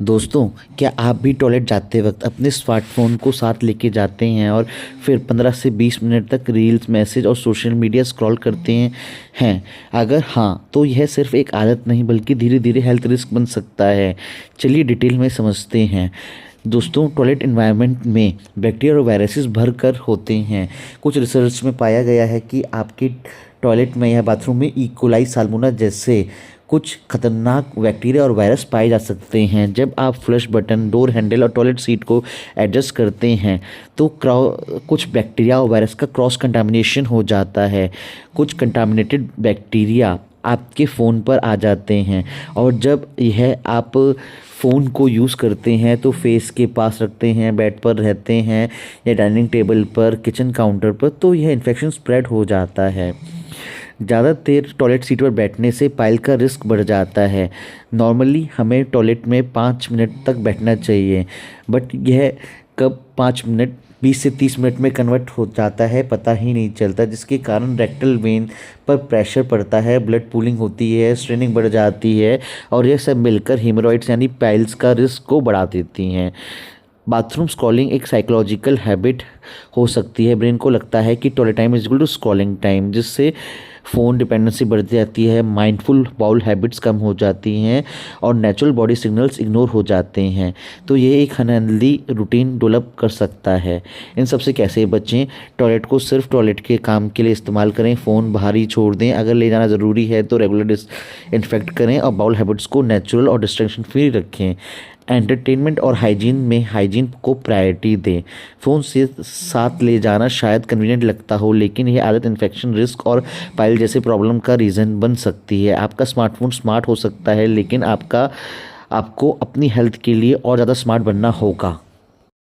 दोस्तों, क्या आप भी टॉयलेट जाते वक्त अपने स्मार्टफ़ोन को साथ लेके जाते हैं और फिर 15 से 20 मिनट तक रील्स, मैसेज और सोशल मीडिया स्क्रॉल करते हैं? अगर हाँ, तो यह सिर्फ़ एक आदत नहीं बल्कि धीरे-धीरे हेल्थ रिस्क बन सकता है। चलिए डिटेल में समझते हैं। दोस्तों, टॉयलेट एनवायरनमेंट में बैक्टीरिया और वायरसेस भरकर होते हैं। कुछ रिसर्च में पाया गया है कि आपके टॉयलेट में या बाथरूम में ई कोलाई, साल्मोनेला जैसे कुछ खतरनाक बैक्टीरिया और वायरस पाए जा सकते हैं। जब आप फ्लश बटन, डोर हैंडल और टॉयलेट सीट को एडजस्ट करते हैं तो कुछ बैक्टीरिया और वायरस का क्रॉस कंटामिनेशन हो जाता है। कुछ कंटामिनेटेड बैक्टीरिया आपके फ़ोन पर आ जाते हैं और जब यह आप फ़ोन को यूज़ करते हैं तो फेस के पास रखते हैं, बेड पर रहते हैं या डाइनिंग टेबल पर, किचन काउंटर पर, तो यह इन्फेक्शन स्प्रेड हो जाता है। ज़्यादा देर टॉयलेट सीट पर बैठने से पाइल का रिस्क बढ़ जाता है। नॉर्मली हमें टॉयलेट में 5 मिनट तक बैठना चाहिए, बट यह कब 5 मिनट 20 से 30 मिनट में कन्वर्ट हो जाता है पता ही नहीं चलता, जिसके कारण रेक्टल वेन पर प्रेशर पड़ता है, ब्लड पूलिंग होती है, स्ट्रेनिंग बढ़ जाती है और यह सब मिलकर हेमोरॉइड्स यानी पाइल्स का रिस्क को बढ़ा देती हैं। बाथरूम स्क्रॉलिंग एक साइकोलॉजिकल हैबिट हो सकती है। ब्रेन को लगता है कि toilet time is equal to scrolling time, जिससे फ़ोन डिपेंडेंसी बढ़ जाती है, माइंडफुल बाउल हैबिट्स कम हो जाती हैं और नेचुरल बॉडी सिग्नल्स इग्नोर हो जाते हैं। तो ये एक अनहेल्दी रूटीन डेवलप कर सकता है। इन सब से कैसे बचें? टॉयलेट को सिर्फ टॉयलेट के काम के लिए इस्तेमाल करें, फ़ोन बाहर ही छोड़ दें। अगर ले जाना ज़रूरी है तो रेगुलर डिसइंफेक्ट करें और बाउल हैबिट्स को नेचुरल और डिस्ट्रैक्शन फ्री रखें। एंटरटेनमेंट और हाइजीन में हाइजीन को प्रायोरिटी दें। फ़ोन से साथ ले जाना शायद कन्वीनियंट लगता हो, लेकिन यह आदत इन्फेक्शन रिस्क और पाइल जैसे प्रॉब्लम का रीज़न बन सकती है। आपका स्मार्टफोन स्मार्ट हो सकता है, लेकिन आपको अपनी हेल्थ के लिए और ज़्यादा स्मार्ट बनना होगा।